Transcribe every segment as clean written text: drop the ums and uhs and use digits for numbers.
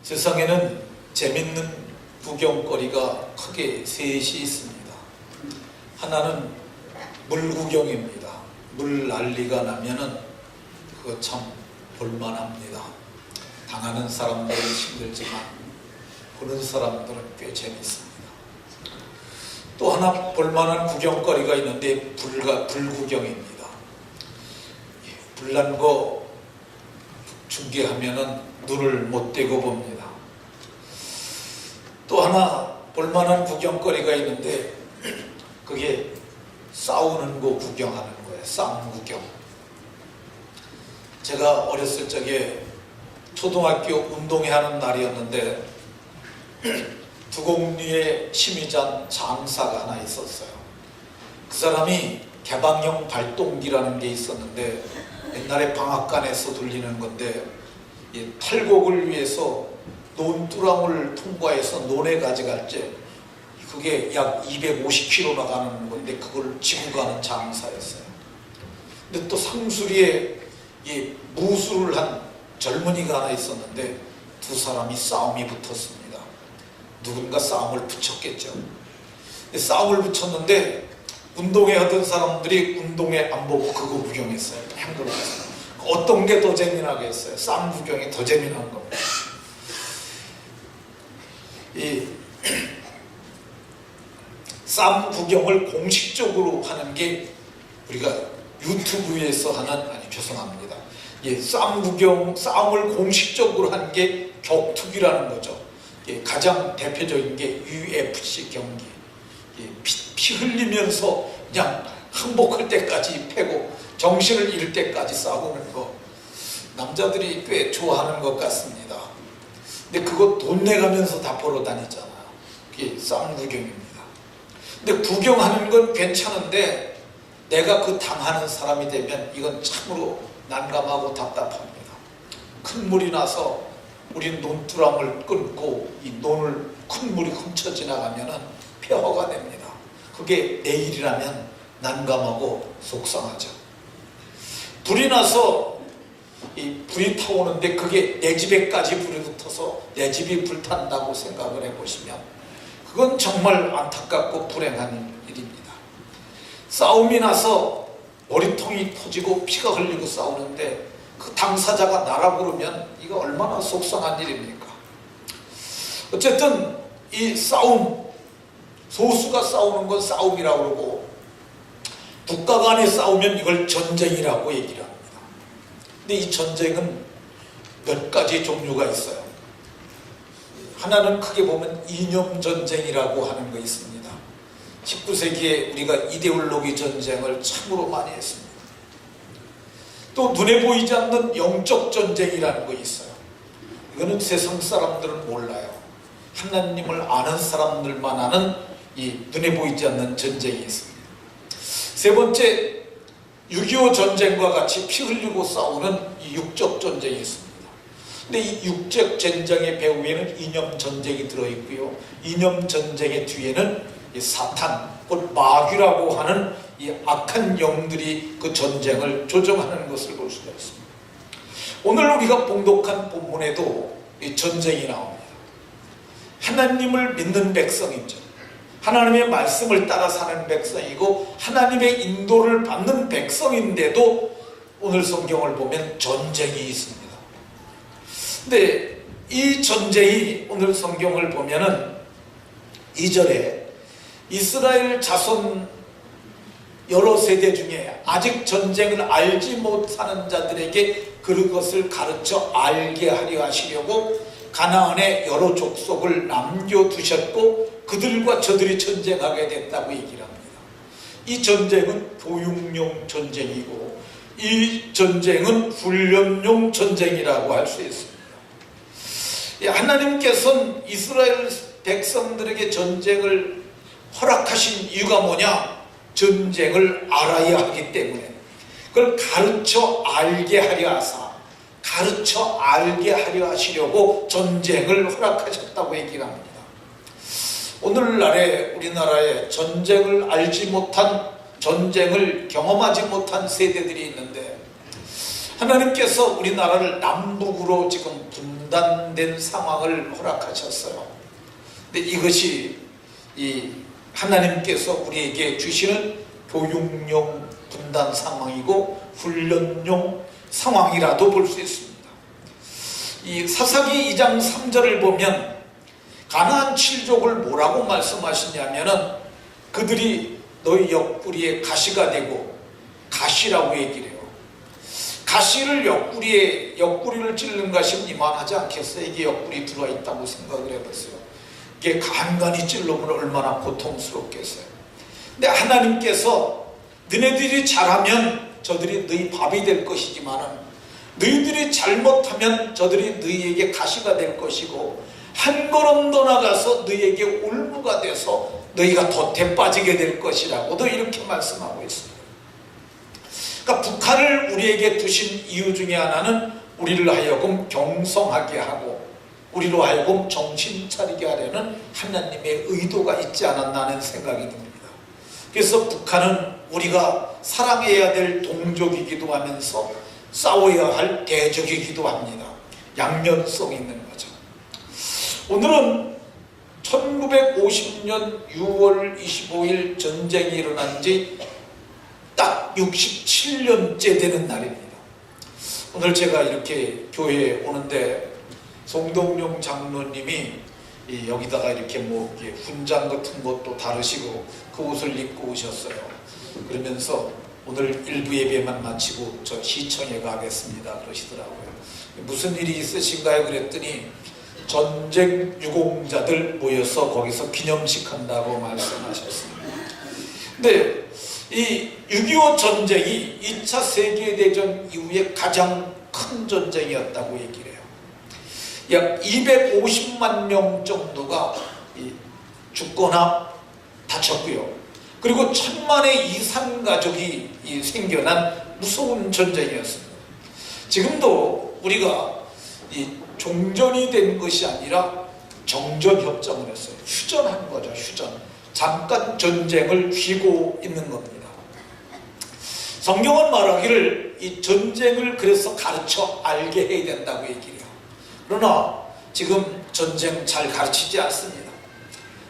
세상에는 재밌는 구경거리가 크게 셋이 있습니다. 하나는 물구경입니다. 물 난리가 나면은 그거 참 볼만합니다. 당하는 사람들은 힘들지만 보는 사람들은 꽤 재밌습니다. 또 하나 볼만한 구경거리가 있는데 불구경입니다. 불난 거 중계하면은 눈을 못 떼고 봅니다. 또 하나 볼만한 구경거리가 있는데 그게 싸우는 거 구경하는 거예요. 싸움 구경. 제가 어렸을 적에 초등학교 운동회 하는 날이었는데 두곡리에 심의장 장사가 하나 있었어요. 그 사람이 개방형 발동기라는 게 있었는데 옛날에 방앗간에서 돌리는 건데 이 탈곡을 위해서 논두랑을 통과해서 논에 가져갈 때 그게 약 250km 나가는 건데 그걸 지고 가는 장사였어요. 근데 또 상수리에 이 무술을 한 젊은이가 하나 있었는데 두 사람이 싸움이 붙었습니다. 누군가 싸움을 붙였겠죠. 싸움을 붙였는데 운동회 하던 사람들이 운동회 안 보고 그거 구경했어요. 행동했어요. 어떤 게 더 재미나겠어요? 싸움 구경이 더 재미난 겁니다. 이 싸움 구경을 공식적으로 하는 게 우리가 유튜브에서 하는 죄송합니다. 싸움을 공식적으로 하는 게 격투기라는 거죠. 가장 대표적인 게 UFC 경기. 피 흘리면서 그냥 항복할 때까지 패고 정신을 잃을 때까지 싸우는 거 남자들이 꽤 좋아하는 것 같습니다. 근데 그거 돈 내가면서 다 보러 다니잖아요. 그게 싸움 구경입니다. 근데 구경하는 건 괜찮은데 내가 그 당하는 사람이 되면 이건 참으로 난감하고 답답합니다. 큰 물이 나서 우린 논두랑을 끊고 이 논을 큰 물이 훔쳐 지나가면은 폐허가 됩니다. 그게 내일이라면 난감하고 속상하죠. 불이 나서 이 불이 타오는데 그게 내 집에까지 불이 붙어서 내 집이 불탄다고 생각을 해보시면 그건 정말 안타깝고 불행한 일입니다. 싸움이 나서 머리통이 터지고 피가 흘리고 싸우는데 그 당사자가 나라 부르면 이거 얼마나 속상한 일입니까? 어쨌든 이 싸움, 소수가 싸우는 건 싸움이라고 그러고 국가 간에 싸우면 이걸 전쟁이라고 얘기를 합니다. 근데 이 전쟁은 몇 가지 종류가 있어요. 하나는 크게 보면 이념전쟁이라고 하는 거 있습니다. 19세기에 우리가 이데올로기 전쟁을 참으로 많이 했습니다. 또 눈에 보이지 않는 영적 전쟁이라는 거 있어요. 이거는 세상 사람들은 몰라요. 하나님을 아는 사람들만 아는 이 눈에 보이지 않는 전쟁이 있습니다. 세 번째, 6.25 전쟁과 같이 피 흘리고 싸우는 이 육적 전쟁이 있습니다. 근데 이 육적 전쟁의 배후에는 이념 전쟁이 들어있고요. 이념 전쟁의 뒤에는 이 사탄, 곧 마귀라고 하는 이 악한 영들이 그 전쟁을 조정하는 것을 볼 수가 있습니다. 오늘 우리가 봉독한 본문에도 이 전쟁이 나옵니다. 하나님을 믿는 백성이죠. 하나님의 말씀을 따라 사는 백성이고 하나님의 인도를 받는 백성인데도 오늘 성경을 보면 전쟁이 있습니다. 근데 이 전쟁이 오늘 성경을 보면은 2절에 이스라엘 자손 여러 세대 중에 아직 전쟁을 알지 못하는 자들에게 그것을 가르쳐 알게 하려 하시려고 가나안에 여러 족속을 남겨두셨고 그들과 저들이 전쟁하게 됐다고 얘기를 합니다. 이 전쟁은 교육용 전쟁이고 이 전쟁은 훈련용 전쟁이라고 할 수 있습니다. 하나님께서는 이스라엘 백성들에게 전쟁을 허락하신 이유가 뭐냐? 전쟁을 알아야 하기 때문에 그걸 가르쳐 알게 하려 하사 가르쳐 알게 하려 하시려고 전쟁을 허락하셨다고 얘기를 합니다. 오늘날에 우리나라에 전쟁을 알지 못한 전쟁을 경험하지 못한 세대들이 있는데 하나님께서 우리나라를 남북으로 지금 분단 분단된 상황을 허락하셨어요. 근데 이것이 이 하나님께서 우리에게 주시는 교육용 분단 상황이고 훈련용 상황이라도 볼 수 있습니다. 이 사사기 2장 3절을 보면 가나안 7족을 뭐라고 말씀하시냐면은 그들이 너희 옆구리에 가시가 되고, 가시라고 얘기를 해요. 가시를 옆구리를 찌르는 것이 이만하지 않겠어요? 이게 옆구리 들어와 있다고 생각을 해보세요. 이게 간간히 찔러보면 얼마나 고통스럽겠어요. 근데 하나님께서 너희들이 잘하면 저들이 너희 밥이 될 것이지만은 너희들이 잘못하면 저들이 너희에게 가시가 될 것이고, 한 걸음 더 나가서 너희에게 울무가 돼서 너희가 덫에 빠지게 될 것이라고도 이렇게 말씀하고 있습니다. 그러니까 북한을 우리에게 두신 이유 중에 하나는 우리를 하여금 경성하게 하고 우리로 하여금 정신 차리게 하려는 하나님의 의도가 있지 않았나 하는 생각이 듭니다. 그래서 북한은 우리가 사랑해야 될 동족이기도 하면서 싸워야 할 대적이기도 합니다. 양면성이 있는 거죠. 오늘은 1950년 6월 25일 전쟁이 일어난 지 딱 67년째 되는 날입니다. 오늘 제가 이렇게 교회에 오는데 송동용 장로님이 여기다가 이렇게 뭐 훈장 같은 것도 다루시고 그 옷을 입고 오셨어요. 그러면서 오늘 일부 예배만 마치고 저 시청에 가겠습니다 그러시더라고요. 무슨 일이 있으신가요? 그랬더니 전쟁 유공자들 모여서 거기서 기념식 한다고 말씀하셨습니다. 근데 이 6.25 전쟁이 2차 세계대전 이후에 가장 큰 전쟁이었다고 얘기를 해요. 약 250만 명 정도가 죽거나 다쳤고요. 그리고 1000만의 이산 가족이 생겨난 무서운 전쟁이었습니다. 지금도 우리가 종전이 된 것이 아니라 정전협정을 했어요. 휴전한 거죠. 휴전. 잠깐 전쟁을 쉬고 있는 겁니다. 성경은 말하기를 이 전쟁을 그래서 가르쳐 알게 해야 된다고 얘기해요. 그러나 지금 전쟁 잘 가르치지 않습니다.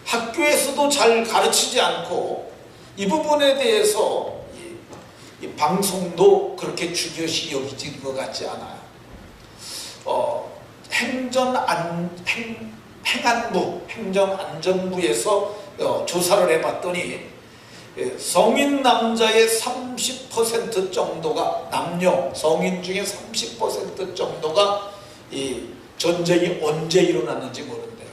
학교에서도 잘 가르치지 않고 이 부분에 대해서 이 방송도 그렇게 중요시 여기진 것 같지 않아요. 행정안전부에서 조사를 해봤더니 성인 남자의 30% 정도가, 남녀 성인 중에 30% 정도가 이 전쟁이 언제 일어났는지 모른대요.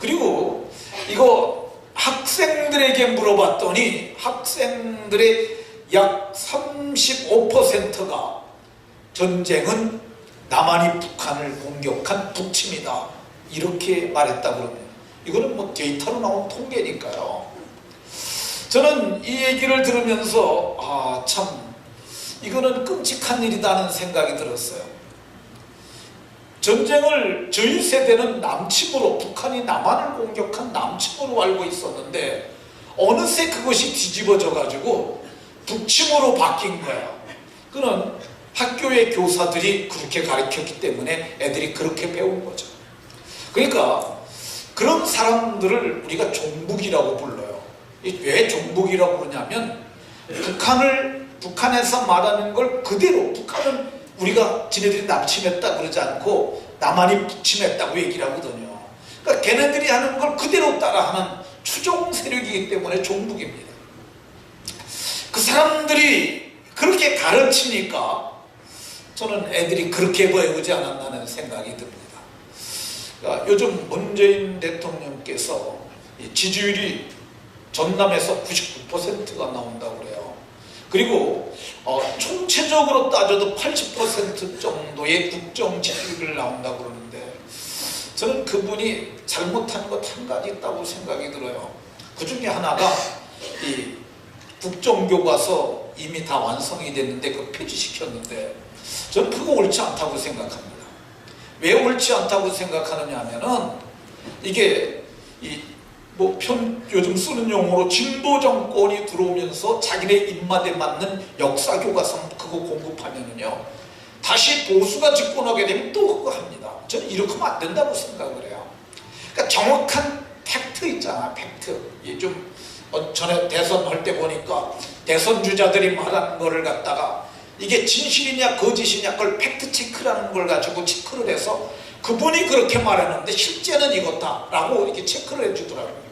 그리고 이거 학생들에게 물어봤더니 학생들의 약 35%가 전쟁은 남한이 북한을 공격한 북침이다 이렇게 말했다고 그러네요. 이거는 뭐 데이터로 나온 통계니까요. 저는 이 얘기를 들으면서 참 이거는 끔찍한 일이다는 생각이 들었어요. 전쟁을 저희 세대는 남침으로, 북한이 남한을 공격한 남침으로 알고 있었는데 어느새 그것이 뒤집어져 가지고 북침으로 바뀐 거예요. 그는 학교의 교사들이 그렇게 가르쳤기 때문에 애들이 그렇게 배운 거죠. 그러니까 그런 사람들을 우리가 종북이라고 불러요. 왜 종북이라고 그러냐면 북한에서 말하는 걸 그대로, 북한은 우리가 지네들이 남침했다 그러지 않고 남한이 북침했다고 얘기를 하거든요. 그러니까 걔네들이 하는 걸 그대로 따라하는 추종 세력이기 때문에 종북입니다. 그 사람들이 그렇게 가르치니까 저는 애들이 그렇게 배우지 않았나는 생각이 듭니다. 그러니까 요즘 문재인 대통령께서 지지율이 전남에서 99%가 나온다고 그래요. 그리고 총체적으로 따져도 80% 정도의 국정 지지율을 나온다고 그러는데 저는 그분이 잘못한 것 한 가지 있다고 생각이 들어요. 그 중에 하나가 이 국정교과서 이미 다 완성이 됐는데 그 폐지시켰는데 저는 그거 옳지 않다고 생각합니다. 왜 옳지 않다고 생각하느냐 하면은 이게 요즘 쓰는 용어로 진보 정권이 들어오면서 자기네 입맛에 맞는 역사 교과서 그거 공급하면은요 다시 보수가 집권하게 되면 또 그거 합니다. 저는 이렇게 하면 안 된다고 생각을 해요. 그러니까 정확한 팩트 있잖아, 팩트. 좀 전에 대선 할 때 보니까 대선 주자들이 말하는 거를 갖다가 이게 진실이냐 거짓이냐 그걸 팩트 체크라는 걸 가지고 체크를 해서 그분이 그렇게 말했는데 실제는 이거다라고 이렇게 체크를 해주더라고요.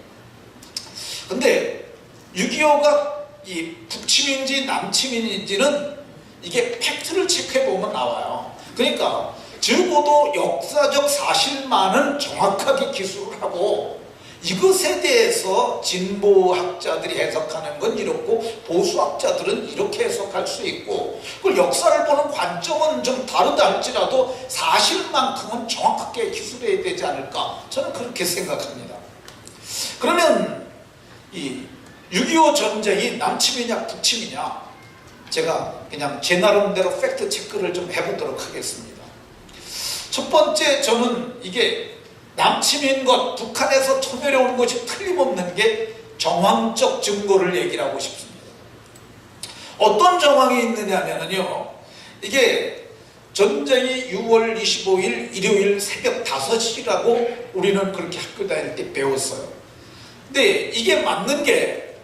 근데 6.25가 이 북침인지 남침인지는 이게 팩트를 체크해보면 나와요. 그러니까 적어도 역사적 사실만은 정확하게 기술을 하고 이것에 대해서 진보학자들이 해석하는 건 이렇고 보수학자들은 이렇게 해석할 수 있고 그 역사를 보는 관점은 좀 다르다 할지라도 사실만큼은 정확하게 기술해야 되지 않을까 저는 그렇게 생각합니다. 그러면 이 6.25 전쟁이 남침이냐 북침이냐 제가 그냥 제 나름대로 팩트 체크를 좀 해보도록 하겠습니다. 첫 번째 저는 이게 남침인 것, 북한에서 쳐내려오는 것이 틀림없는 게 정황적 증거를 얘기를 하고 싶습니다. 어떤 정황이 있느냐면요, 이게 전쟁이 6월 25일 일요일 새벽 5시라고 우리는 그렇게 학교 다닐 때 배웠어요. 근데 이게 맞는 게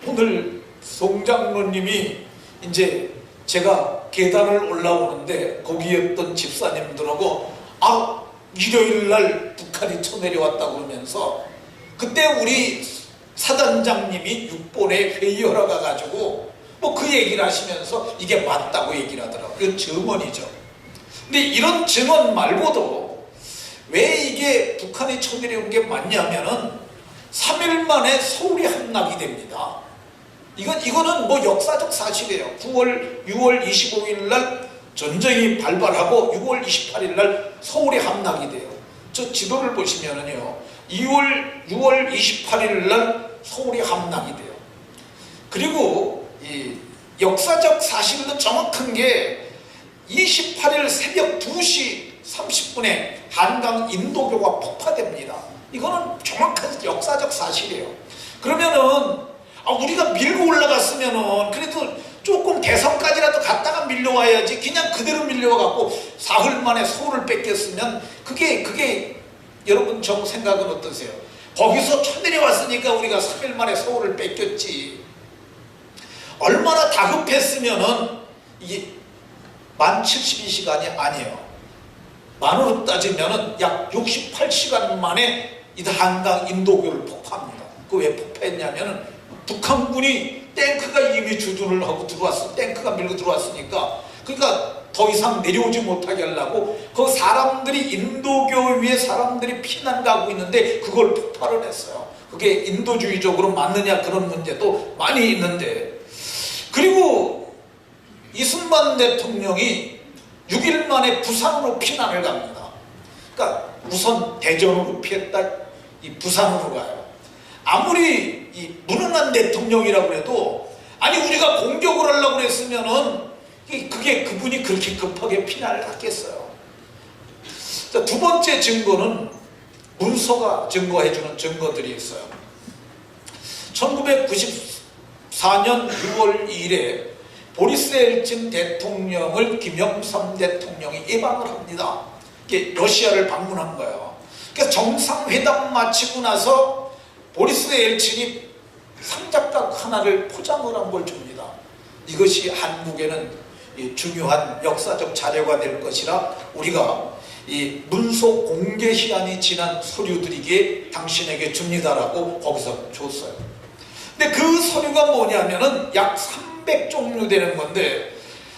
오늘 송장로님이 이제 제가 계단을 올라오는데 거기에 있던 집사님들하고 일요일날 북한이 쳐내려왔다고 그러면서 그때 우리 사단장님이 6번에 회의하러 가가지고 뭐 그 얘기를 하시면서 이게 맞다고 얘기를 하더라고요. 이건 증언이죠. 근데 이런 증언 말고도 왜 이게 북한이 쳐내려온 게 맞냐면은 3일 만에 서울이 함락이 됩니다. 이거는 뭐 역사적 사실이에요. 6월 25일 날 전쟁이 발발하고 6월 28일 날 서울이 함락이 돼요. 저 지도를 보시면은요, 6월 28일 날 서울이 함락이 돼요. 그리고 이 역사적 사실은 정확한 게 28일 새벽 2시 30분에 한강 인도교가 폭파됩니다. 이거는 정확한 역사적 사실이에요. 그러면은 우리가 밀고 올라갔으면은 그래도 조금 개성까지라도 갔다가 밀려와야지 그냥 그대로 밀려와갖고 사흘 만에 서울을 뺏겼으면 그게 여러분 정 생각은 어떠세요? 거기서 쳐내려왔으니까 우리가 3일 만에 서울을 뺏겼지. 얼마나 다급했으면은 이게 만 72시간이 아니에요. 만으로 따지면은 약 68시간 만에 이 한강 인도교를 폭파합니다. 그 왜 폭파했냐면은 북한군이 탱크가 이미 주둔을 하고 들어왔어. 탱크가 밀고 들어왔으니까 그러니까 더 이상 내려오지 못하게 하려고 그 사람들이 인도교 위에 사람들이 피난 가고 있는데 그걸 폭발을 했어요. 그게 인도주의적으로 맞느냐 그런 문제도 많이 있는데 그리고 이승만 대통령이 6일 만에 부산으로 피난을 갑니다. 그러니까 우선 대전으로 피했다 이 부산으로 가요. 아무리 이 무능한 대통령이라고 해도 아니 우리가 공격을 하려고 그랬으면은 그게 그분이 그렇게 급하게 피난을 갔겠어요. 자, 두 번째 증거는 문서가 증거해주는 증거들이 있어요. 1994년 6월 2일에 보리스 엘친 대통령을 김영삼 대통령이 예방을 합니다. 이게 러시아를 방문한 거예요. 그래서 정상회담 마치고 나서 보리스 엘친이 상자박 하나를 포장을 한 걸 줍니다. 이것이 한국에는 중요한 역사적 자료가 될 것이라 우리가 이 문서 공개 시한이 지난 서류들이기에 당신에게 줍니다라고 거기서 줬어요. 근데 그 서류가 뭐냐면은 약 300종류 되는 건데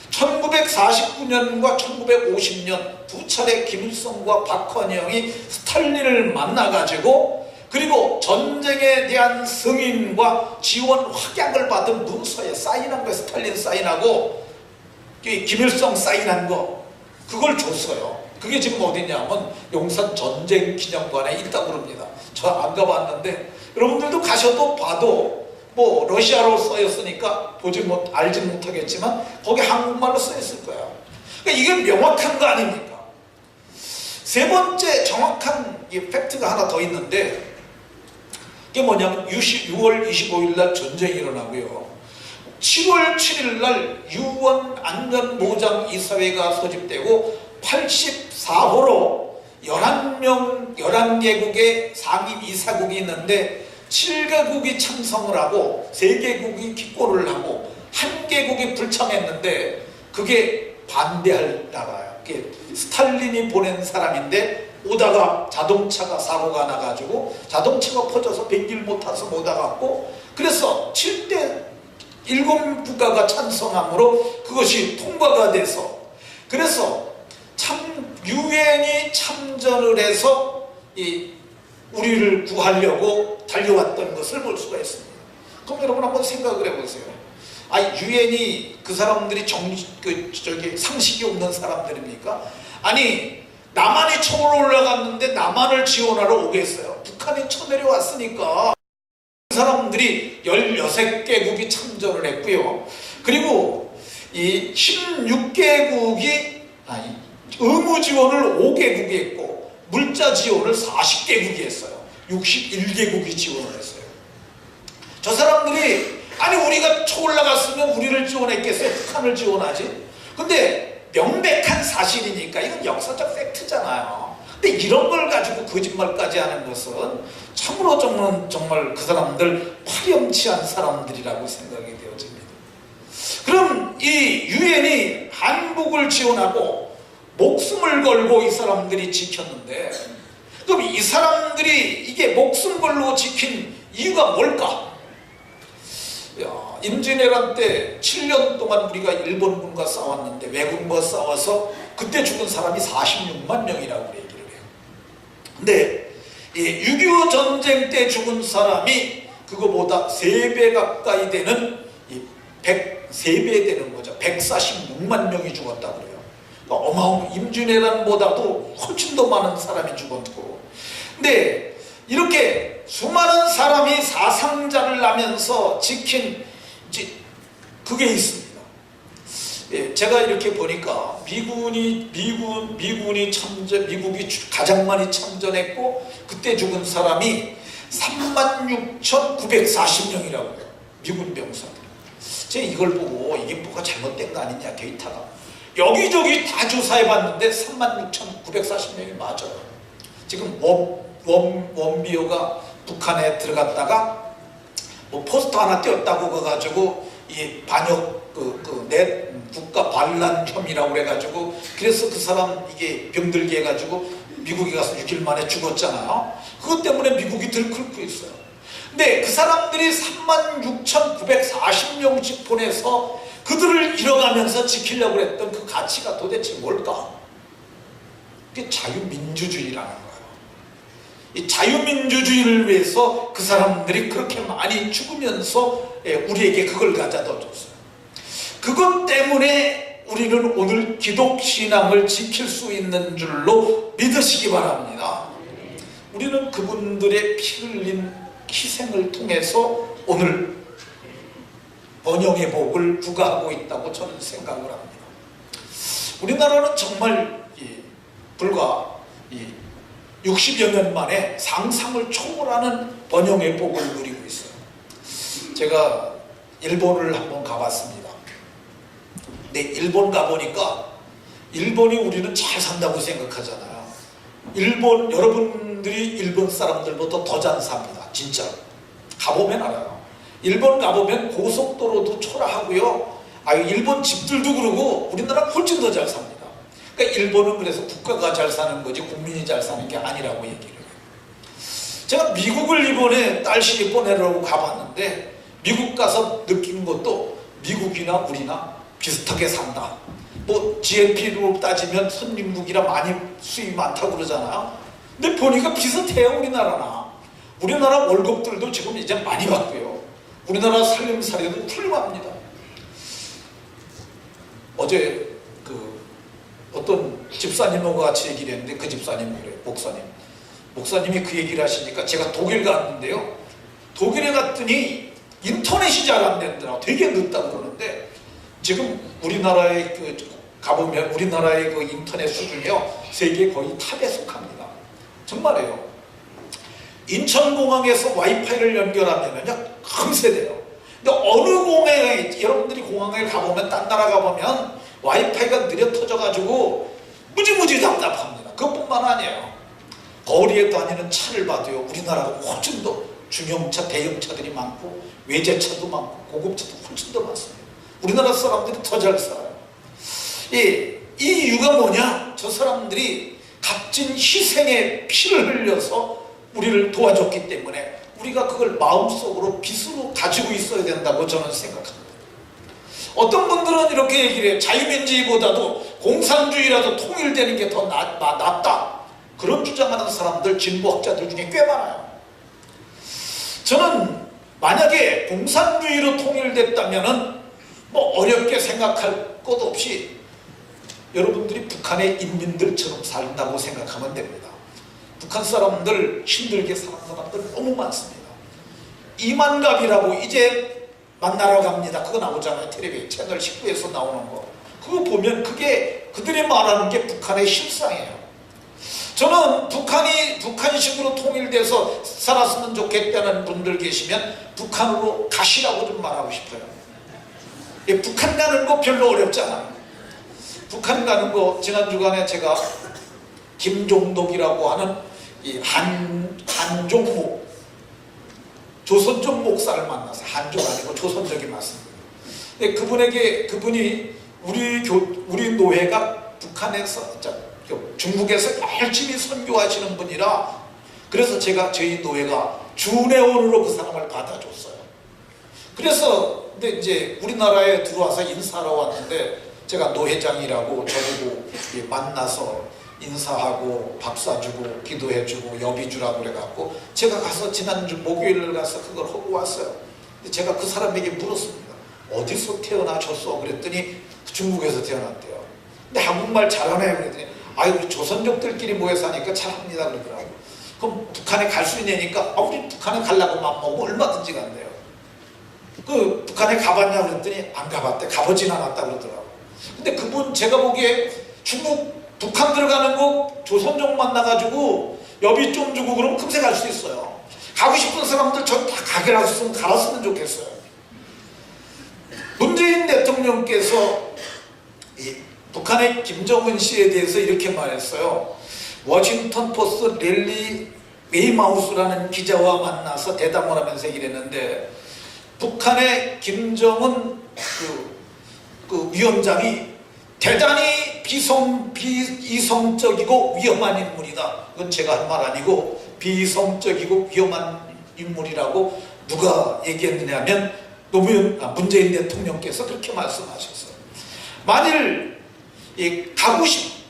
1949년과 1950년 두 차례 김일성과 박헌영이 스탈린을 만나가지고 그리고 전쟁에 대한 승인과 지원 확약을 받은 문서에 사인한 거예요. 스탈린 사인하고 김일성 사인한 거 그걸 줬어요. 그게 지금 어디냐면 용산 전쟁기념관에 있다고 그럽니다. 저 안 가봤는데 여러분들도 가셔도 봐도 뭐 러시아로 써있으니까 알지 못하겠지만 거기 한국말로 써있을 거예요. 그러니까 이게 명확한 거 아닙니까? 세 번째 정확한 팩트가 하나 더 있는데 이게 뭐냐면 6월 25일 날 전쟁이 일어나고요. 7월 7일 날 유원 안전보장이사회가 소집되고 84호로 11개국의 상임이사국이 있는데 7개국이 참석을 하고 3개국이 기권을 하고 1개국이 불참했는데 그게 반대할 나라예요. 그게 스탈린이 보낸 사람인데 오다가 자동차가 사고가 나가지고 자동차가 퍼져서 백길 못 타서 못 와갖고 그래서 7대 7국가가 찬성함으로 그것이 통과가 돼서 그래서 유엔이 참전을 해서 우리를 구하려고 달려왔던 것을 볼 수가 있습니다. 그럼 여러분 한번 생각을 해보세요. 유엔이 그 사람들이 상식이 없는 사람들입니까? 아니 남한이 처음 올라갔는데 남한을 지원하러 오겠어요? 북한이 쳐내려왔으니까 그 사람들이 16개국이 참전을 했고요. 그리고 이 16개국이 의무 지원을 5개국이 했고 물자 지원을 40개국이 했어요. 61개국이 지원을 했어요. 저 사람들이 아니 우리가 쳐 올라갔으면 우리를 지원했겠어요? 북한을 지원하지? 근데 명백한 사실이니까 이건 역사적 팩트잖아요. 근데 이런 걸 가지고 거짓말까지 하는 것은 참으로 정말 그 사람들 파렴치한 사람들이라고 생각이 되어집니다. 그럼 이 유엔이 한국을 지원하고 목숨을 걸고 이 사람들이 지켰는데 그럼 이 사람들이 이게 목숨 걸고 지킨 이유가 뭘까? 임진왜란 때 7년 동안 우리가 일본군과 싸웠는데 왜군과 싸워서 그때 죽은 사람이 46만 명이라고 얘기를 해요. 근데 6.25 전쟁 때 죽은 사람이 그거보다 3배 가까이 되는 3배 되는 거죠. 146만 명이 죽었다고 그래요. 그러니까 임진왜란보다도 훨씬 더 많은 사람이 죽었고 근데 이렇게 수많은 사람이 사상자를 나면서 지킨 그게 있습니다. 제가 이렇게 보니까 미국이 가장 많이 참전했고 그때 죽은 사람이 36,940명이라고 해요. 미군 병사들. 제가 이걸 보고 이게 뭐가 잘못된 거 아니냐 데이터가 여기저기 다 조사해봤는데 36,940명이 맞아요. 지금 원비어가 북한에 들어갔다가 뭐 포스터 하나 띄었다고 그래가지고 이 반역 국가 반란 혐의라고 그래가지고 그래서 그 사람 이게 병들게 해가지고 미국에 가서 6일 만에 죽었잖아요. 그것 때문에 미국이 들끓고 있어요. 근데 그 사람들이 36,940명씩 보내서 그들을 잃어가면서 지키려고 했던 그 가치가 도대체 뭘까? 그게 자유민주주의라는 거예요. 이 자유민주주의를 위해서 그 사람들이 그렇게 많이 죽으면서 우리에게 그걸 가져다 줬어요. 그것 때문에 우리는 오늘 기독신앙을 지킬 수 있는 줄로 믿으시기 바랍니다. 우리는 그분들의 피 흘린 희생을 통해서 오늘 번영의 복을 부과하고 있다고 저는 생각을 합니다. 우리나라는 정말 불과 60여 년 만에 상상을 초월하는 번영의 복을 누리고 있어요. 제가 일본을 한번 가봤습니다. 근데 일본 가보니까 일본이 우리는 잘 산다고 생각하잖아요. 여러분들이 일본 사람들보다 더 잘 삽니다. 진짜 가보면 알아요. 일본 가보면 고속도로도 초라하고요. 일본 집들도 그러고 우리나라 훨씬 더 잘 삽니다. 그러니까 일본은 그래서 국가가 잘 사는 거지 국민이 잘 사는 게 아니라고 얘기를 해요. 제가 미국을 이번에 딸 시집 보내려고 가봤는데 미국 가서 느낀 것도 미국이나 우리나 비슷하게 산다. 뭐 GNP로 따지면 선진국이라 많이 수입 많다고 그러잖아요. 근데 보니까 비슷해요. 우리나라 월급들도 지금 이제 많이 받고요. 우리나라 살림살이도 훌륭합니다. 어제 어떤 집사님하고 같이 얘기를 했는데 그 집사님이 그래요. 목사님이 그 얘기를 하시니까 제가 독일 갔는데요. 독일에 갔더니 인터넷이 잘 안 된다고 되게 늦다고 그러는데 지금 우리나라에 가보면 우리나라의 그 인터넷 수준이요 세계 거의 탑에 속합니다. 정말이에요. 인천공항에서 와이파이를 연결하면요 금세 돼요. 근데 어느 공항에, 여러분들이 공항에 가보면, 딴 나라 가보면 와이파이가 느려 터져가지고 무지무지 답답합니다. 그것뿐만 아니에요. 거리에 다니는 차를 봐도요, 우리나라가 훨씬 더 중형차, 대형차들이 많고 외제차도 많고 고급차도 훨씬 더 많습니다. 우리나라 사람들이 더 잘 살아요. 이 이유가 뭐냐? 저 사람들이 값진 희생의 피를 흘려서 우리를 도와줬기 때문에 우리가 그걸 마음속으로 빚으로 가지고 있어야 된다고 저는 생각합니다. 어떤 분들은 이렇게 얘기를 해요. 자유민주주의보다도 공산주의라도 통일되는 게 더 낫다. 그런 주장하는 사람들, 진보학자들 중에 꽤 많아요. 저는 만약에 공산주의로 통일됐다면은 뭐 어렵게 생각할 것 없이 여러분들이 북한의 인민들처럼 산다고 생각하면 됩니다. 북한 사람들 힘들게 사는 사람들 너무 많습니다. 이만갑이라고 이제 만나러 갑니다. 그거 나오잖아요. 텔레비전 채널 19에서 나오는 거. 그거 보면 그게 그들이 말하는 게 북한의 실상이에요. 저는 북한식으로 통일돼서 살았으면 좋겠다는 분들 계시면 북한으로 가시라고 좀 말하고 싶어요. 북한 가는 거 별로 어렵잖아요. 북한 가는 거, 지난 주간에 제가 김종독이라고 하는 이 한종목, 조선족 목사를 만나서, 한족 아니고 조선족이 맞습니다. 근데 그분이 우리 노회가 북한에서, 중국에서 열심히 선교하시는 분이라, 그래서 저희 노회가 준회원으로 그 사람을 받아줬어요. 그래서 근데 이제 우리나라에 들어와서 인사하러 왔는데, 제가 노회장이라고 저보고 만나서 인사하고 밥 사주고 기도해주고 여비주라고 그래갖고 제가 가서 지난주 목요일을 가서 그걸 하고 왔어요. 근데 제가 그 사람에게 물었습니다. 어디서 태어나셨어? 그랬더니 중국에서 태어났대요. 근데 한국말 잘하네요. 그랬더니 우리 조선족들끼리 모여서 하니까 잘합니다 그러더라고요. 그럼 북한에 갈 수 있냐니까 우리 북한에 가려고 맘먹으면 얼마든지 간대요. 그 북한에 가봤냐 그랬더니 안 가봤대. 가보진 않았다 그러더라고요. 근데 그분 제가 보기에 북한 들어가는 거 조선족 만나가지고 여비 좀 주고 그러면 금세 갈 수 있어요. 가고 싶은 사람들 저 다 갈았으면 좋겠어요. 문재인 대통령께서 북한의 김정은 씨에 대해서 이렇게 말했어요. 워싱턴 포스트 랠리 웨이마우스라는 기자와 만나서 대담을 하면서 이랬는데, 북한의 김정은 그 위원장이 대단히 비이성적이고 위험한 인물이다. 그건 제가 한 말 아니고 비이성적이고 위험한 인물이라고 누가 얘기했느냐면 문재인 대통령께서 그렇게 말씀하셨어요. 만일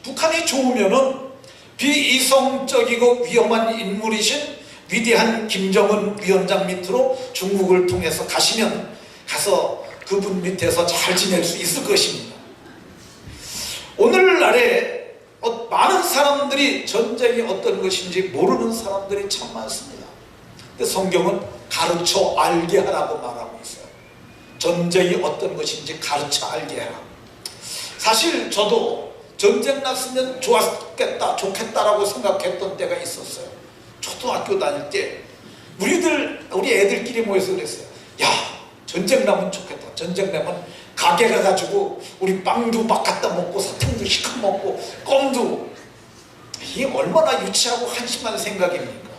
북한이 좋으면은 비이성적이고 위험한 인물이신 위대한 김정은 위원장 밑으로 중국을 통해서 가서 그분 밑에서 잘 지낼 수 있을 것입니다. 오늘날에 많은 사람들이 전쟁이 어떤 것인지 모르는 사람들이 참 많습니다. 근데 성경은 가르쳐 알게 하라고 말하고 있어요. 전쟁이 어떤 것인지 가르쳐 알게 해라. 사실 저도 전쟁 났으면 좋겠다라고 생각했던 때가 있었어요. 초등학교 다닐 때 우리 애들끼리 모여서 그랬어요. 야, 전쟁 나면 좋겠다. 전쟁 나면 가게 가가지고 우리 빵도 막 갖다 먹고 사탕도 시커 먹고 껌도. 이게 얼마나 유치하고 한심한 생각입니까?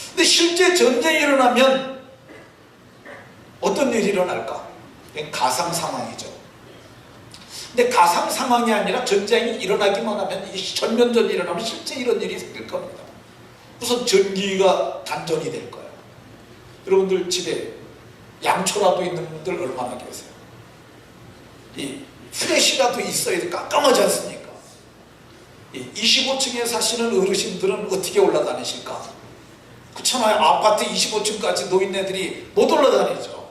근데 실제 전쟁이 일어나면 어떤 일이 일어날까? 가상 상황이죠. 근데 가상 상황이 아니라 전쟁이 일어나기만 하면, 이게 전면전이 일어나면 실제 이런 일이 생길 겁니다. 우선 전기가 단전이 될 거예요. 여러분들 집에 양초라도 있는 분들 얼마나 계세요? 이 프레시라도 있어야 깜깜하지 않습니까? 25층에 사시는 어르신들은 어떻게 올라다니실까? 그렇잖아요. 아파트 25층까지 노인네들이 못 올라다니죠.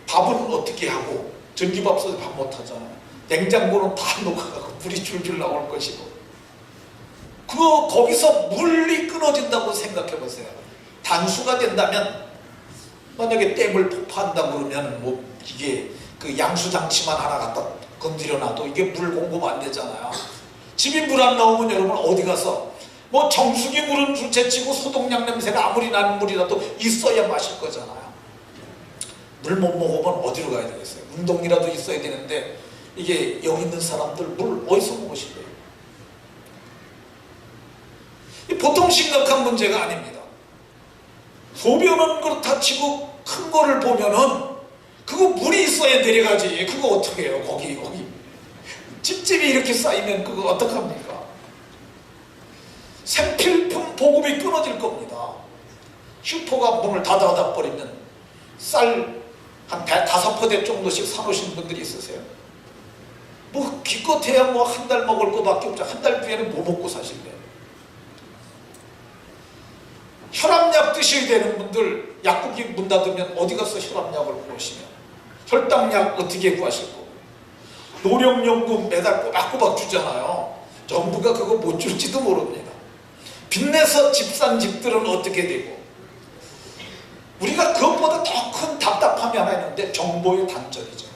밥은 어떻게 하고, 전기밥솥에 밥 못하잖아요. 냉장고는 다 녹아가고 물이 줄줄 나올 것이고. 거기서 물이 끊어진다고 생각해 보세요. 단수가 된다면, 만약에 댐을 폭파한다 그러면 이게 그 양수장치만 하나 갖다 건드려 놔도 이게 물 공급 안 되잖아요. 집이 물 안 나오면 여러분 어디 가서 뭐 정수기 물은 둘째치고 소독약 냄새가 아무리 나는 물이라도 있어야 마실 거잖아요. 물 못 먹으면 어디로 가야 되겠어요? 운동이라도 있어야 되는데 이게 여기 있는 사람들 물 어디서 먹으실래요? 보통 심각한 문제가 아닙니다. 소변은 그렇다 치고 큰 거를 보면은 그거 물이 있어야 내려가지. 그거 어떻게 해요? 거기 찝찝이 이렇게 쌓이면 그거 어떡합니까? 생필품 보급이 끊어질 겁니다. 슈퍼가 문을 닫아 버리면 쌀 한 5포대 정도씩 사놓으신 분들이 있으세요? 뭐 기껏해야 뭐 한 달 먹을 거밖에 없죠. 한 달 뒤에는 뭐 먹고 사실래요? 혈압약 드셔야 되는 분들 약국이 문 닫으면 어디 가서 혈압약을 구하시냐? 혈당약 어떻게 구하실 거고? 노령연금 매달 꼬박꼬박 주잖아요. 정부가 그거 못 줄지도 모릅니다. 빚내서 집 산 집들은 어떻게 되고? 우리가 그것보다 더 큰 답답함이 하나 있는데 정보의 단절이죠.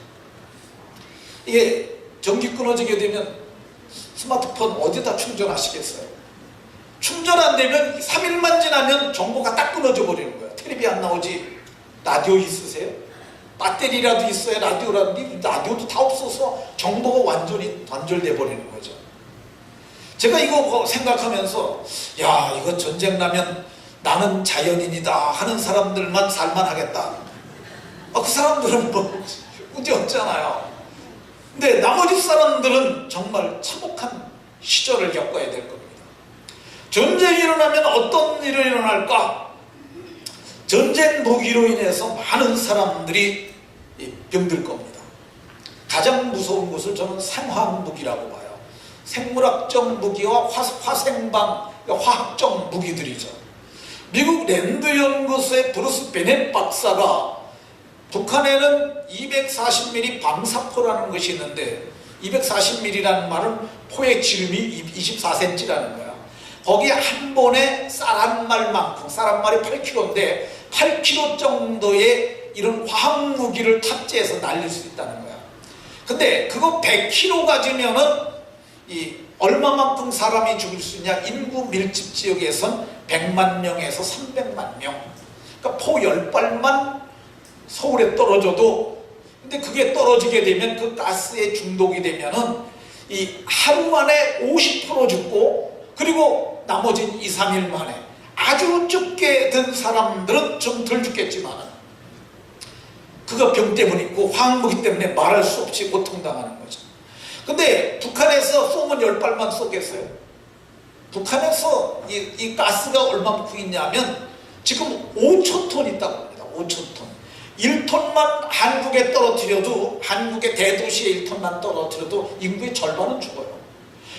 이게 전기 끊어지게 되면 스마트폰 어디다 충전하시겠어요? 충전 안 되면 3일만 지나면 정보가 딱 끊어져 버리는 거예요. 텔레비 안 나오지. 라디오 있으세요? 배터리라도 있어야 라디오라는데 라디오도 다 없어서 정보가 완전히 단절돼 버리는 거죠. 제가 이거 생각하면서 야, 이거 전쟁 나면 나는 자연인이다 하는 사람들만 살만하겠다. 그 사람들은 뭐 문제 없잖아요. 근데 나머지 사람들은 정말 참혹한 시절을 겪어야 될 겁니다. 전쟁이 일어나면 어떤 일이 일어날까? 전쟁 무기로 인해서 많은 사람들이 병들 겁니다. 가장 무서운 것을 저는 생화학 무기라고 봐요. 생물학적 무기와 화생방, 화학적 무기들이죠. 미국 랜드 연구소의 브루스 베넷 박사가 북한에는 240mm 방사포라는 것이 있는데 240mm라는 말은 포의 지름이 24cm라는 거야. 거기에 한 번에 쌀 한 말만큼, 쌀 한 말이 8kg인데 8kg 정도의 이런 화학무기를 탑재해서 날릴 수 있다는 거야. 근데 그거 100kg 가지면은 얼마만큼 사람이 죽을 수 있냐? 인구 밀집 지역에선 100만 명에서 300만 명. 그러니까 포 10발만 서울에 떨어져도, 근데 그게 떨어지게 되면 그 가스에 중독이 되면은 하루 만에 50% 죽고, 그리고 나머지는 2, 3일 만에. 아주 죽게 된 사람들은 좀 덜 죽겠지만 그거 병 때문이고 화학무기 때문에 말할 수 없이 고통당하는 거죠. 근데 북한에서 쏘면 10발만 쏘겠어요? 북한에서 이 가스가 얼마만큼 있냐면 지금 5,000톤 있다고 합니다. 5,000톤. 1톤만 한국에 떨어뜨려도, 한국의 대도시에 1톤만 떨어뜨려도 인구의 절반은 죽어요.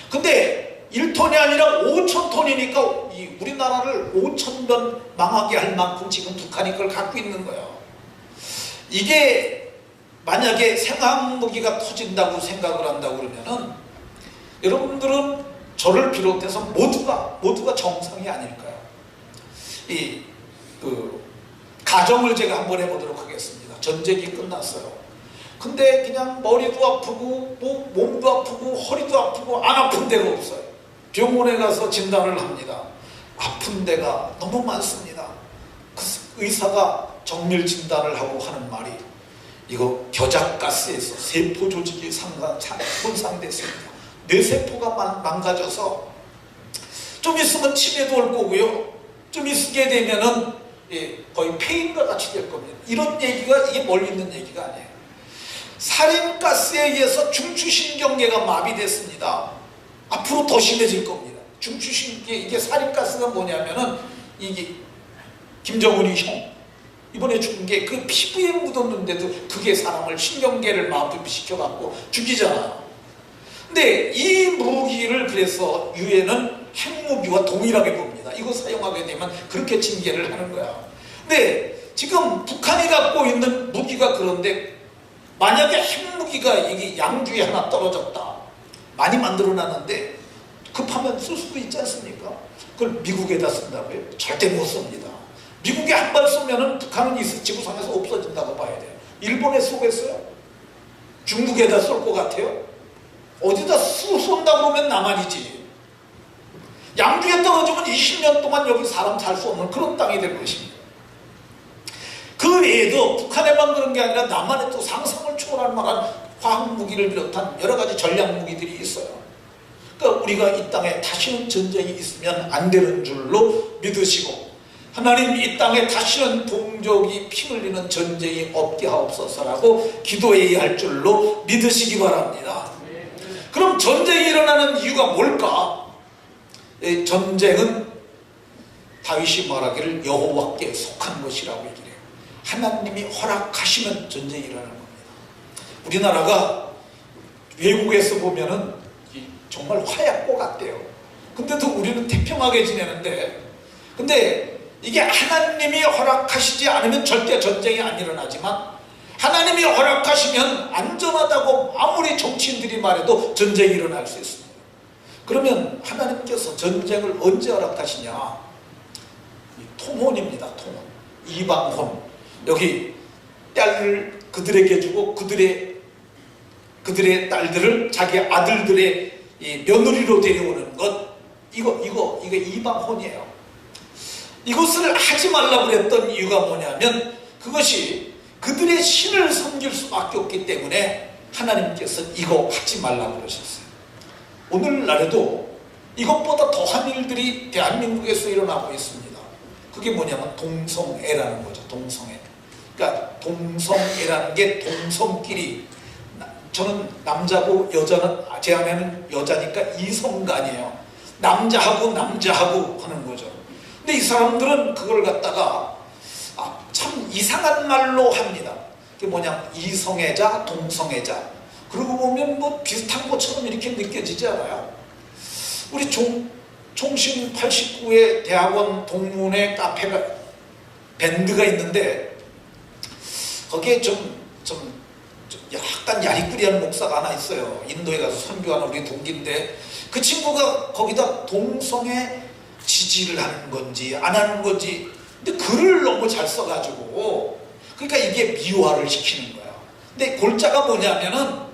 근데 1톤이 아니라 5,000톤이니까 우리나라를 5,000번 망하게 할 만큼 지금 북한이 그걸 갖고 있는 거예요. 이게 만약에 생화학무기가 터진다고 생각을 한다고 그러면은 여러분들은 저를 비롯해서 모두가 정상이 아닐까요? 가정을 제가 한번 해보도록 하겠습니다. 전쟁이 끝났어요. 근데 그냥 머리도 아프고 몸도 아프고 허리도 아프고 안 아픈 데가 없어요. 병원에 가서 진단을 합니다. 아픈 데가 너무 많습니다. 그 의사가 정밀 진단을 하고 하는 말이 이거 겨작가스에서 세포 조직이 손상됐습니다. 뇌세포가 망가져서 좀 있으면 치매도 올 거고요. 좀 있게 되면은 거의 폐인과 같이 될 겁니다. 이런 얘기가 이게 멀리 있는 얘기가 아니에요. 살인가스에 의해서 중추신경계가 마비됐습니다. 앞으로 더 심해질 겁니다. 중추신경계, 이게 살인가스가 뭐냐면은 이게 김정은이 형 이번에 죽은 게 그 피부에 묻었는데도 그게 사람을 신경계를 마비시켜갖고 죽이잖아요. 근데 이 무기를 그래서 유엔은 핵무기와 동일하게 봅니다. 이거 사용하게 되면 그렇게 징계를 하는 거야. 근데 지금 북한이 갖고 있는 무기가 그런데 만약에 핵무기가 이게 양주에 하나 떨어졌다. 많이 만들어놨는데 급하면 쓸 수도 있지 않습니까? 그걸 미국에다 쓴다고요? 절대 못 씁니다. 미국에 한 발 쏘면은 북한은 지구상에서 없어진다고 봐야 돼요. 일본에 쏘겠어요? 중국에다 쏠 것 같아요? 어디다 쏜다고 그러면 나만이지. 양주에 떨어지면 20년 동안 여기 사람 살 수 없는 그런 땅이 될 것입니다. 그 외에도 북한에만 그런 게 아니라 남한에 또 상상을 초월할 만한 화학무기를 비롯한 여러 가지 전략무기들이 있어요. 그러니까 우리가 이 땅에 다시는 전쟁이 있으면 안 되는 줄로 믿으시고, 하나님 이 땅에 다시는 동족이 피 흘리는 전쟁이 없게 하옵소서라고 기도해야 할 줄로 믿으시기 바랍니다. 그럼 전쟁이 일어나는 이유가 뭘까? 전쟁은 다윗이 말하기를 여호와께 속한 것이라고 얘기해요. 하나님이 허락하시면 전쟁이 일어나는 겁니다. 우리나라가 외국에서 보면은 정말 화약고 같대요. 근데도 우리는 태평하게 지내는데, 근데 이게 하나님이 허락하시지 않으면 절대 전쟁이 안 일어나지만, 하나님이 허락하시면 안전하다고 아무리 정치인들이 말해도 전쟁이 일어날 수 있습니다. 그러면 하나님께서 전쟁을 언제 허락하시냐? 통혼입니다. 통혼, 이방혼. 여기 딸을 그들에게 주고 그들의 딸들을 자기 아들들의 며느리로 데려오는 것, 이거 이방혼이에요. 이것을 하지 말라고 그랬던 이유가 뭐냐면, 그것이 그들의 신을 섬길 수밖에 없기 때문에 하나님께서 이거 하지 말라고 그러셨어요. 오늘날에도 이것보다 더한 일들이 대한민국에서 일어나고 있습니다. 그게 뭐냐면 동성애라는 거죠. 동성애. 그러니까 동성애라는 게 동성끼리, 저는 남자고 여자는, 제 아내는 여자니까 이성간이에요. 남자하고 하는 거죠. 근데 이 사람들은 그걸 갖다가 참 이상한 말로 합니다. 그게 뭐냐, 이성애자, 동성애자. 그러고 보면 뭐 비슷한 것처럼 이렇게 느껴지지 않아요? 우리 총신 89의 대학원 동문회 카페가, 밴드가 있는데, 거기에 좀 약간 야리꾸리한 목사가 하나 있어요. 인도에 가서 선교하는 우리 동기인데, 그 친구가 거기다 동성애 지지를 하는 건지 안 하는 건지, 근데 글을 너무 잘 써가지고, 그러니까 이게 미화를 시키는 거야. 근데 골자가 뭐냐면은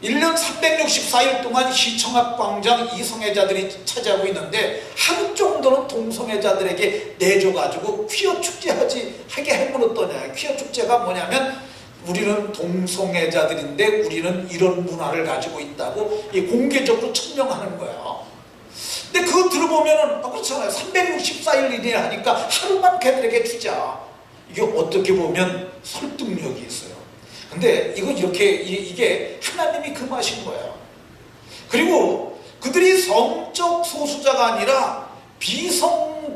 1년 364일 동안 시청 앞 광장 이성애자들이 차지하고 있는데, 하루 정도는 동성애자들에게 내줘가지고 퀴어 축제 하게 해물었더냐. 퀴어 축제가 뭐냐면, 우리는 동성애자들인데 우리는 이런 문화를 가지고 있다고 공개적으로 천명하는 거야. 근데 그거 들어보면은 그렇잖아요. 364일 일이나 하니까 하루만 걔들에게 주자. 이게 어떻게 보면 설득력이 있어요. 근데 이게 하나님이 금하신 거예요. 그리고 그들이 성적 소수자가 아니라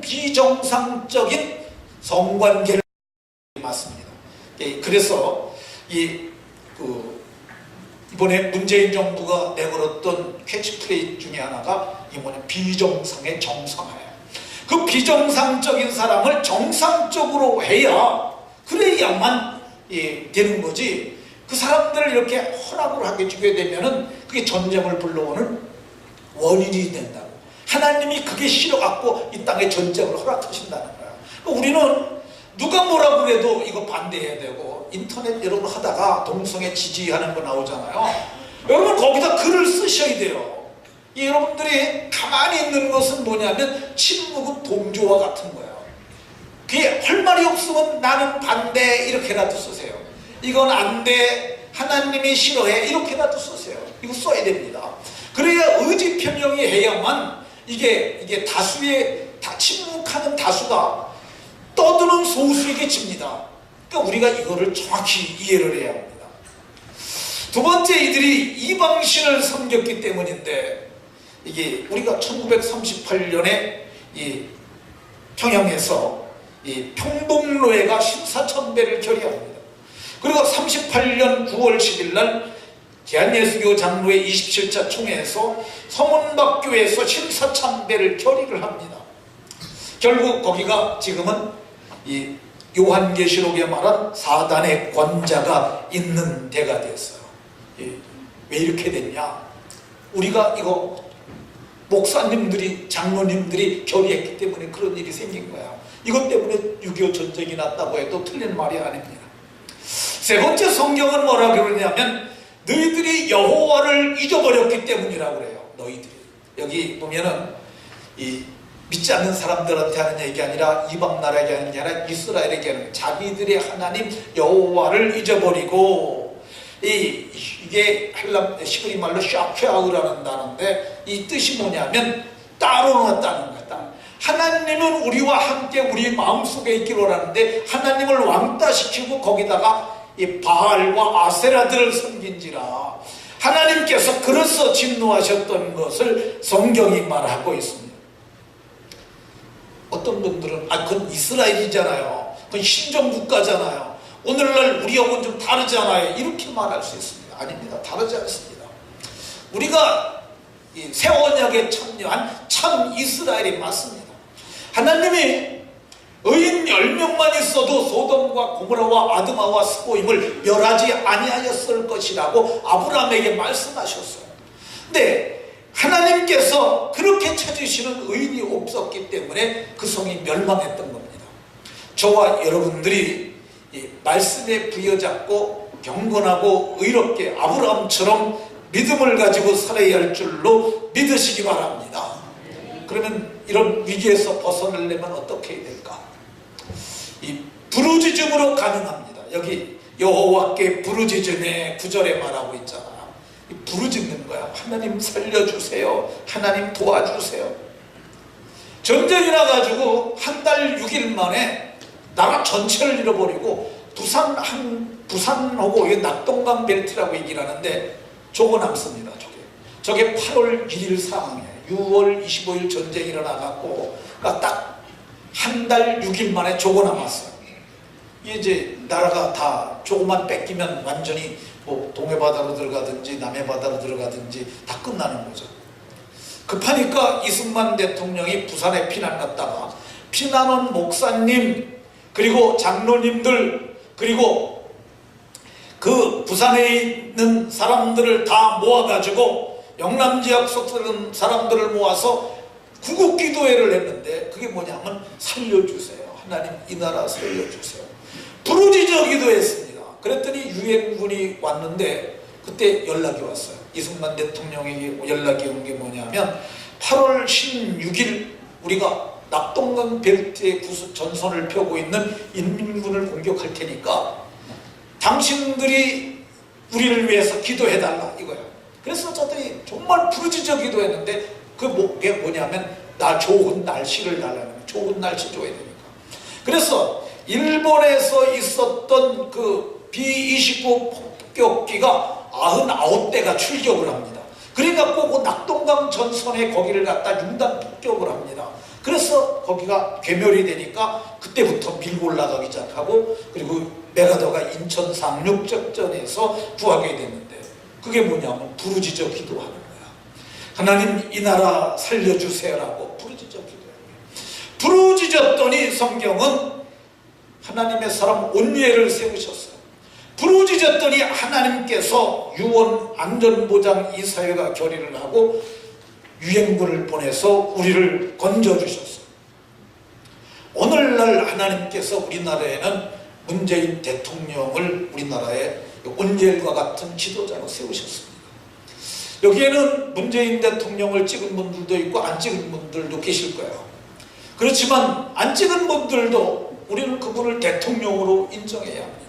비정상적인 성관계를 맞습니다. 그래서 이번에 문재인 정부가 내걸었던 캐치프레이즈 중에 하나가 비정상의 정상화예요. 그 비정상적인 사람을 정상적으로 해야, 그래야만 되는 거지. 그 사람들을 이렇게 허락을 하게 주게 되면은 그게 전쟁을 불러오는 원인이 된다고. 하나님이 그게 싫어갖고 이 땅에 전쟁을 허락하신다는 거야. 우리는 누가 뭐라고 그래도 이거 반대해야 되고, 인터넷 여러분 하다가 동성애 지지하는 거 나오잖아요. 여러분 거기다 글을 쓰셔야 돼요. 여러분들이 가만히 있는 것은 뭐냐면 침묵은 동조와 같은 거예요. 그게 할 말이 없으면 나는 반대 이렇게라도 쓰세요. 이건 안 돼, 하나님이 싫어해 이렇게라도 쓰세요. 이거 써야 됩니다. 그래야 의지 표명이 해야만 이게 침묵하는 다수가 떠드는 소수에게 집니다. 그러니까 우리가 이거를 정확히 이해를 해야 합니다. 두 번째, 이들이 이방신을 섬겼기 때문인데, 이게 우리가 1938년에 이 평양에서 이 평동로회가 신사참배를 결의합니다. 그리고 38년 9월 10일 날 대한예수교 장로회 27차 총회에서 서문박교에서 신사참배를 결의를 합니다. 결국 거기가 지금은 이 요한계시록에 말한 사단의 권자가 있는 데가 됐어요. 왜 이렇게 됐냐? 우리가 이거 목사님들이, 장로님들이 결의했기 때문에 그런 일이 생긴 거야. 이것 때문에 6.25 전쟁이 났다고 해도 틀린 말이 아닙니다. 세 번째, 성경은 뭐라 그러냐면 너희들이 여호와를 잊어버렸기 때문이라고 그래요. 너희들이. 여기 보면은 이 믿지 않는 사람들한테 하는 얘기 아니라 이방 나라에게 하는 게 아니라 이스라엘에게 하는 거예요. 자기들의 하나님 여호와를 잊어버리고 이게 히브리 말로 샤케아우라는 단어인데 이 뜻이 뭐냐면 따로 놓았다는 거다. 하나님은 우리와 함께 우리 마음속에 있기로 하는데 하나님을 왕따시키고 거기다가 이 바알과 아세라들을 섬긴지라 하나님께서 그래서 진노하셨던 것을 성경이 말하고 있습니다. 어떤 분들은 그건 이스라엘이잖아요. 그건 신정국가잖아요. 오늘날 우리하고는 좀 다르잖아요. 이렇게 말할 수 있습니다. 아닙니다. 다르지 않습니다. 우리가 이 새 언약에 참여한 참 이스라엘이 맞습니다. 하나님이 의인 10명만 있어도 소돔과 고모라와 아드마와 스보임을 멸하지 아니하였을 것이라고 아브라함에게 말씀하셨어요. 근데 하나님께서 그렇게 찾으시는 의인이 없었기 때문에 그 성이 멸망했던 겁니다. 저와 여러분들이 이 말씀에 부여잡고 경건하고 의롭게 아브라함처럼 믿음을 가지고 살아야 할 줄로 믿으시기 바랍니다. 그러면 이런 위기에서 벗어나려면 어떻게 해야 될까? 이 부르짖음으로 가능합니다. 여기 여호와께 부르짖음에 9절에 말하고 있잖아요. 부르짖는 거야. 하나님 살려주세요. 하나님 도와주세요. 전쟁이 나가지고 한 달 6일 만에 나라 전체를 잃어버리고 부산하고 낙동강 벨트라고 얘기를 하는데 저거 남습니다. 저게 8월 1일 상황이에요. 6월 25일 전쟁이 일어나갖고 딱 한 달 6일 만에 저거 남았어요. 이제 나라가 다 조금만 뺏기면 완전히 뭐 동해바다로 들어가든지 남해바다로 들어가든지 다 끝나는 거죠. 급하니까 이승만 대통령이 부산에 피난 갔다가 피난원 목사님 그리고 장로님들 그리고 그 부산에 있는 사람들을 다 모아가지고 영남지역 속사는 사람들을 모아서 구국기도회를 했는데 그게 뭐냐면 살려주세요. 하나님 이 나라 살려주세요. 부르짖어 기도했습니다. 그랬더니 유엔군이 왔는데 그때 연락이 왔어요. 이승만 대통령에게 연락이 온 게 뭐냐면 8월 16일 우리가 낙동강 벨트에 전선을 펴고 있는 인민군을 공격할 테니까 당신들이 우리를 위해서 기도해달라 이거예요. 그래서 저들이 정말 부르짖어 기도했는데 그게 뭐냐면 좋은 날씨를 달라는 거예요. 좋은 날씨 줘야 되니까. 그래서 일본에서 있었던 그 B-29 폭격기가 99대가 출격을 합니다. 그러니까 꼭 낙동강 전선에 거기를 갖다 융단 폭격을 합니다. 그래서 거기가 괴멸이 되니까 그때부터 밀고 올라가기 시작하고 그리고 메가더가 인천 상륙작전에서 구하게 됐는데 그게 뭐냐면 부르짖어 기도하는 거야. 하나님 이 나라 살려주세요라고 부르짖어 기도해요. 부르짖었더니 성경은 하나님의 사람 온니엘을 세우셨어요. 부르짖었더니 하나님께서 유언 안전보장 이사회가 결의를 하고 유엔군을 보내서 우리를 건져주셨어요. 오늘날 하나님께서 우리나라에는 문재인 대통령을 우리나라에 온니엘과 같은 지도자로 세우셨습니다. 여기에는 문재인 대통령을 찍은 분들도 있고 안 찍은 분들도 계실 거예요. 그렇지만 안 찍은 분들도 우리는 그분을 대통령으로 인정해야 합니다.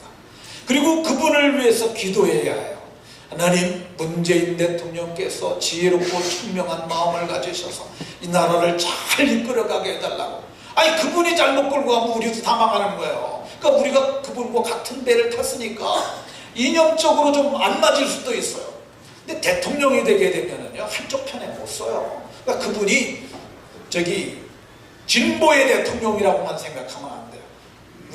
그리고 그분을 위해서 기도해야 해요. 하나님 문재인 대통령께서 지혜롭고 총명한 마음을 가지셔서 이 나라를 잘 이끌어가게 해달라고. 아니 그분이 잘못 끌고 가면 우리도 다 망하는 거예요. 그러니까 우리가 그분과 같은 배를 탔으니까 이념적으로 좀 안 맞을 수도 있어요. 근데 대통령이 되게 되면은요 한쪽 편에 못 써요. 그러니까 그분이 진보의 대통령이라고만 생각하면 안 돼요.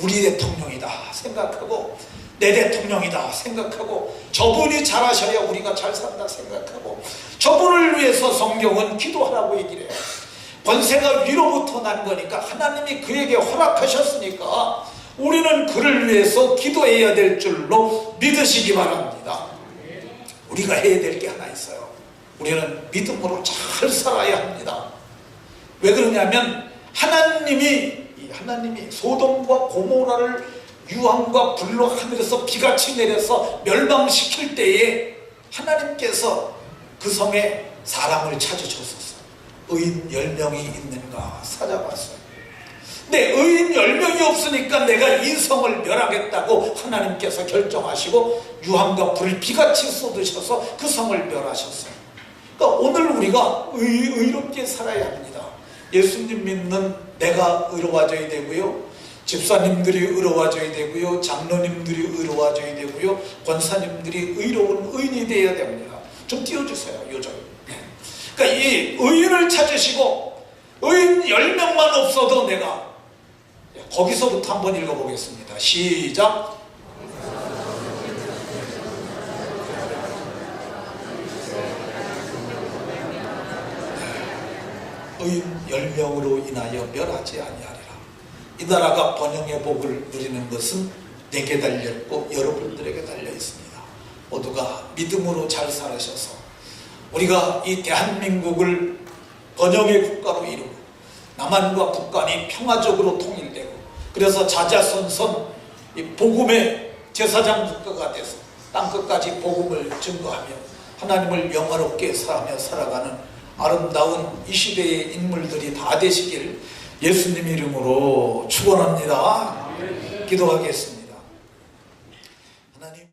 우리 대통령이다 생각하고 내 대통령이다 생각하고 저분이 잘하셔야 우리가 잘 산다 생각하고 저분을 위해서 성경은 기도하라고 얘기를 해요. 권세가 위로부터 난 거니까 하나님이 그에게 허락하셨으니까 우리는 그를 위해서 기도해야 될 줄로 믿으시기 바랍니다. 우리가 해야 될 게 하나 있어요. 우리는 믿음으로 잘 살아야 합니다. 왜 그러냐면 하나님이 소돔과 고모라를 유황과 불로 하늘에서 비같이 내려서 멸망시킬 때에 하나님께서 그 성에 사람을 찾으셨었어요. 의인 10명이 있는가 찾아봤어요. 근데 의인 10명이 없으니까 내가 이 성을 멸하겠다고 하나님께서 결정하시고 유황과 불을 비같이 쏟으셔서 그 성을 멸하셨어요. 그러니까 오늘 우리가 의롭게 살아야 합니다. 예수님 믿는 내가 의로워져야 되고요, 집사님들이 의로워져야 되고요, 장로님들이 의로워져야 되고요, 권사님들이 의로운 의인이 되어야 됩니다. 좀 띄워주세요. 요즘. 그러니까 이 의인을 찾으시고 의인 10명만 없어도 내가, 거기서부터 한번 읽어보겠습니다. 시작. 의인 10명으로 인하여 멸하지 아니하리라. 이 나라가 번영의 복을 누리는 것은 내게 달려있고 여러분들에게 달려있습니다. 모두가 믿음으로 잘 살아셔서 우리가 이 대한민국을 번영의 국가로 이루고 남한과 북한이 평화적으로 통일되고, 그래서 자자손손 이 복음의 제사장 국가가 돼서 땅끝까지 복음을 증거하며 하나님을 영화롭게 사하며 살아가는 아름다운 이 시대의 인물들이 다 되시길 예수님 이름으로 축원합니다. 기도하겠습니다. 하나님.